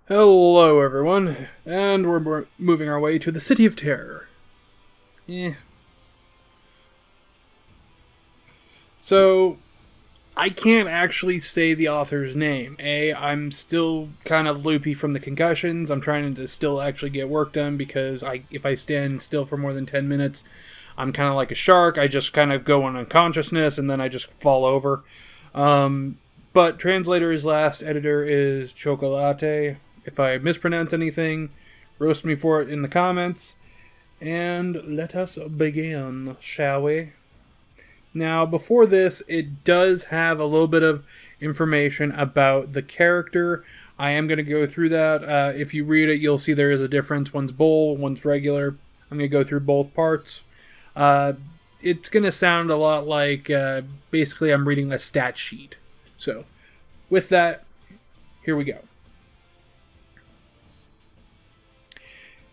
Hello, everyone, and we're moving our way to the City of Terror. Eh. So, I can't actually say the author's name. I'm still kind of loopy from the concussions. I'm trying to still actually get work done because if I stand still for more than 10 minutes, I'm kind of like a shark. I just kind of go in unconsciousness and then I just fall over. But translator's last editor is Chocolate. If I mispronounce anything, roast me for it in the comments. And let us begin, shall we? Now, before this, it does have a little bit of information about the character. I am going to go through that. If you read it, you'll see there is a difference. One's bull, one's regular. I'm going to go through both parts. It's going to sound a lot like, basically, I'm reading a stat sheet. So, with that, here we go.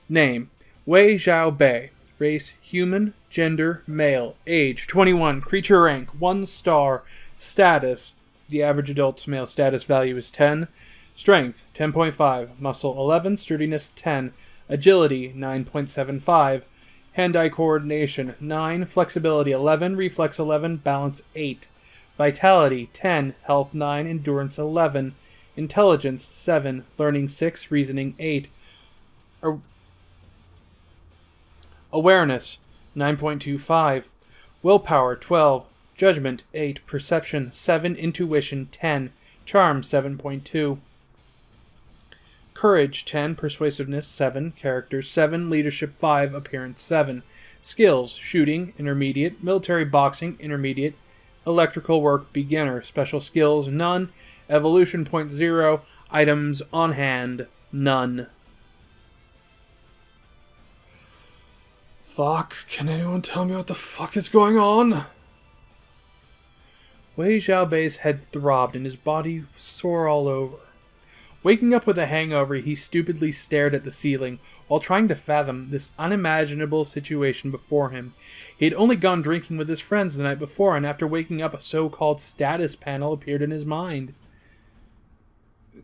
Name: Wei Zhao Bei. Race: human. Gender: male. Age: 21. Creature rank: 1 star. Status: the average adult's male status value is 10. Strength: 10.5. Muscle: 11. Sturdiness: 10. Agility: 9.75. Hand-eye coordination: 9. Flexibility: 11. Reflex: 11. Balance: 8. Vitality: 10. Health: 9. Endurance: 11. Intelligence: 7. Learning: 6. Reasoning: 8. Awareness: 9.25. Willpower: 12. Judgment: 8. Perception: 7. Intuition: 10. Charm: 7.2. Courage: 10. Persuasiveness: 7. Character: 7. Leadership: 5. Appearance: 7. Skills: shooting: intermediate. Military boxing: intermediate. Electrical work: beginner. Special skills: none. Evolution: 0.0. Items on hand: none. Fuck, can anyone tell me what the fuck is going on? Wei Xiaobei's head throbbed and his body was sore all over. Waking up with a hangover, he stupidly stared at the ceiling while trying to fathom this unimaginable situation before him. He had only gone drinking with his friends the night before, and after waking up, a so-called status panel appeared in his mind.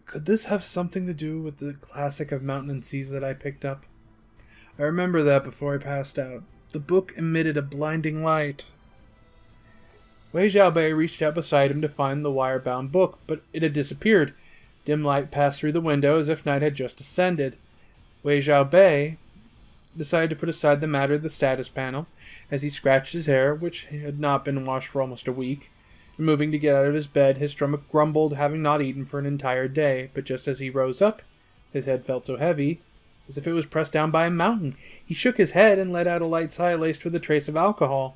Could this have something to do with the classic of Mountain and Seas that I picked up? I remember that before I passed out. The book emitted a blinding light. Wei Xiaobei reached out beside him to find the wire-bound book, but it had disappeared. Dim light passed through the window as if night had just descended. Wei Xiaobei decided to put aside the matter of the status panel as he scratched his hair, which had not been washed for almost a week. Moving to get out of his bed, his stomach grumbled, having not eaten for an entire day, but just as he rose up, his head felt so heavy, as if it was pressed down by a mountain. He shook his head and let out a light sigh laced with a trace of alcohol.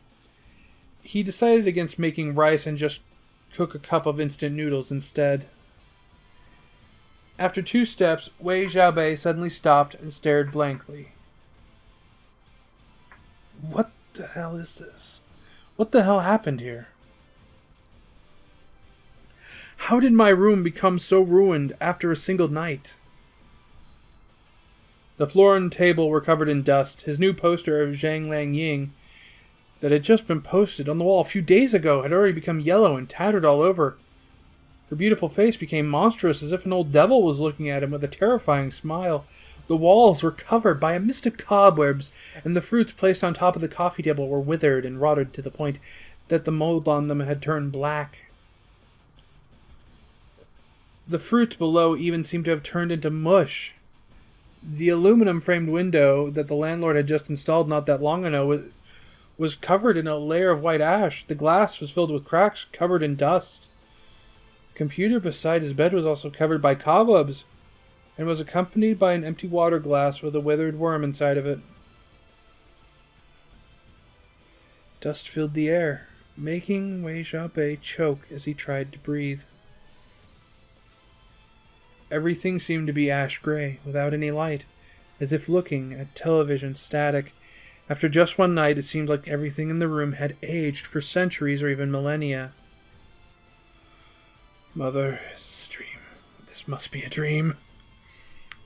He decided against making rice and just cook a cup of instant noodles instead. After 2 steps, Wei Xiaobei suddenly stopped and stared blankly. What the hell is this? What the hell happened here? How did my room become so ruined after a single night? The floor and table were covered in dust. His new poster of Zhang Langying that had just been posted on the wall a few days ago had already become yellow and tattered all over. Her beautiful face became monstrous, as if an old devil was looking at him with a terrifying smile. The walls were covered by a mist of cobwebs, and the fruits placed on top of the coffee table were withered and rotted to the point that the mold on them had turned black. The fruit below even seemed to have turned into mush. The aluminum-framed window that the landlord had just installed not that long ago was covered in a layer of white ash. The glass was filled with cracks, covered in dust. The computer beside his bed was also covered by cobwebs, and was accompanied by an empty water glass with a withered worm inside of it. Dust filled the air, making Wei Xiaobei choke as he tried to breathe. Everything seemed to be ash-gray, without any light, as if looking at television static. After just one night, it seemed like everything in the room had aged for centuries or even millennia. Mother, is this a dream? This must be a dream.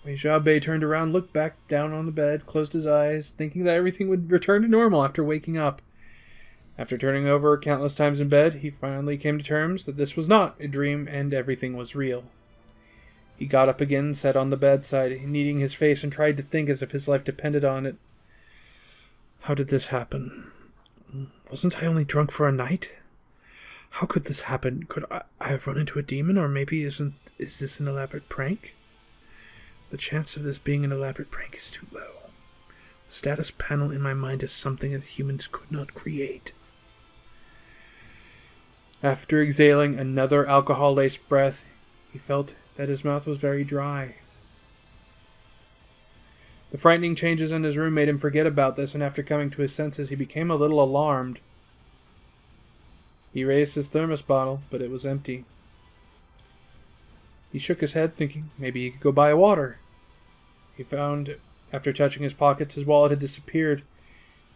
Wei Xiaobei turned around, looked back down on the bed, closed his eyes, thinking that everything would return to normal after waking up. After turning over countless times in bed, he finally came to terms that this was not a dream and everything was real. He got up again and sat on the bedside, kneading his face, and tried to think as if his life depended on it. How did this happen? Wasn't I only drunk for a night? How could this happen? Could I have run into a demon, or maybe is this an elaborate prank? The chance of this being an elaborate prank is too low. The status panel in my mind is something that humans could not create. After exhaling another alcohol-laced breath, he felt that his mouth was very dry. The frightening changes in his room made him forget about this, and after coming to his senses, he became a little alarmed. He raised his thermos bottle, but it was empty. He shook his head, thinking maybe he could go buy water. He found, after touching his pockets, his wallet had disappeared.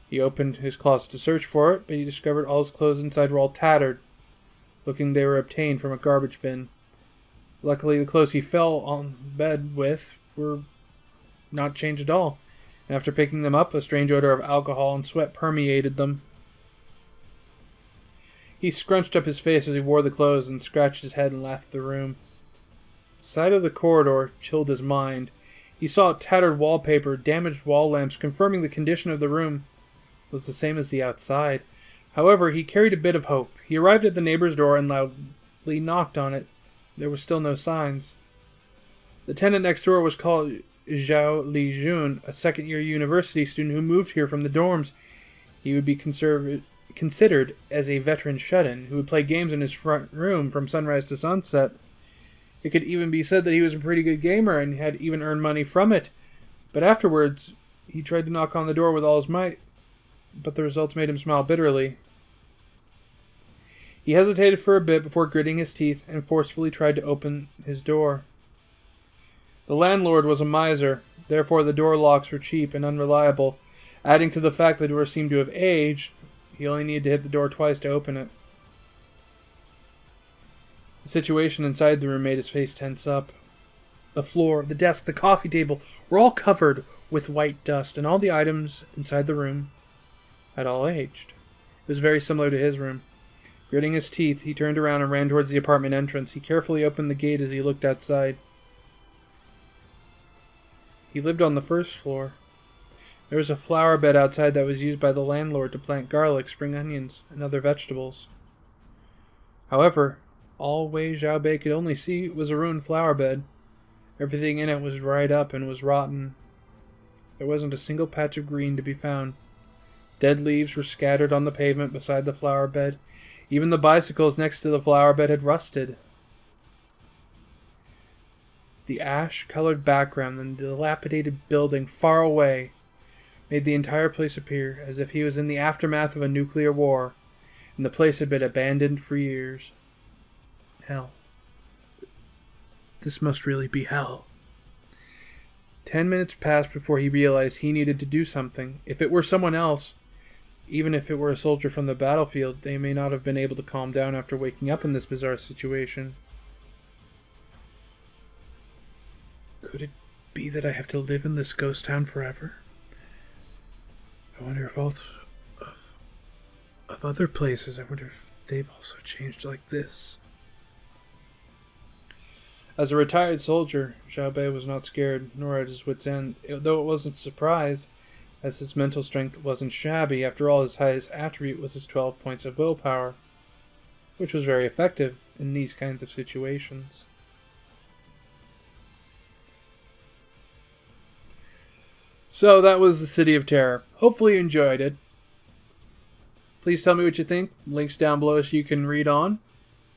He opened his closet to search for it, but he discovered all his clothes inside were all tattered, looking they were obtained from a garbage bin. Luckily, the clothes he fell on bed with were not changed at all, and after picking them up, a strange odor of alcohol and sweat permeated them. He scrunched up his face as he wore the clothes and scratched his head and left the room. The sight of the corridor chilled his mind. He saw tattered wallpaper, damaged wall lamps, confirming the condition of the room was the same as the outside. However, he carried a bit of hope. He arrived at the neighbor's door and loudly knocked on it. There were still no signs. The tenant next door was called Zhao Lijun, a second-year university student who moved here from the dorms. He would be considered as a veteran shut-in who would play games in his front room from sunrise to sunset. It could even be said that he was a pretty good gamer and had even earned money from it. But afterwards, he tried to knock on the door with all his might, but the results made him smile bitterly. He hesitated for a bit before gritting his teeth and forcefully tried to open his door. The landlord was a miser, therefore the door locks were cheap and unreliable. Adding to the fact the door seemed to have aged, he only needed to hit the door twice to open it. The situation inside the room made his face tense up. The floor, the desk, the coffee table were all covered with white dust, and all the items inside the room had all aged. It was very similar to his room. Gritting his teeth, he turned around and ran towards the apartment entrance. He carefully opened the gate as he looked outside. He lived on the first floor. There was a flower bed outside that was used by the landlord to plant garlic, spring onions, and other vegetables. However, all Wei Xiaobei could only see was a ruined flower bed. Everything in it was dried up and was rotten. There wasn't a single patch of green to be found. Dead leaves were scattered on the pavement beside the flower bed. Even the bicycles next to the flower bed had rusted. The ash-colored background and the dilapidated building far away made the entire place appear as if he was in the aftermath of a nuclear war, and the place had been abandoned for years. Hell. This must really be hell. 10 minutes passed before he realized he needed to do something. If it were someone else, even if it were a soldier from the battlefield, they may not have been able to calm down after waking up in this bizarre situation. Could it be that I have to live in this ghost town forever? I wonder if all of other places, I wonder if they've also changed like this. As a retired soldier, Xiaobei was not scared, nor at his wit's end, though it wasn't surprise, as his mental strength wasn't shabby. After all, his highest attribute was his 12 points of willpower, which was very effective in these kinds of situations. So that was the City of Terror. Hopefully you enjoyed it. Please tell me what you think. Links down below so you can read on.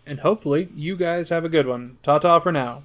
And hopefully you guys have a good one. Ta-ta for now.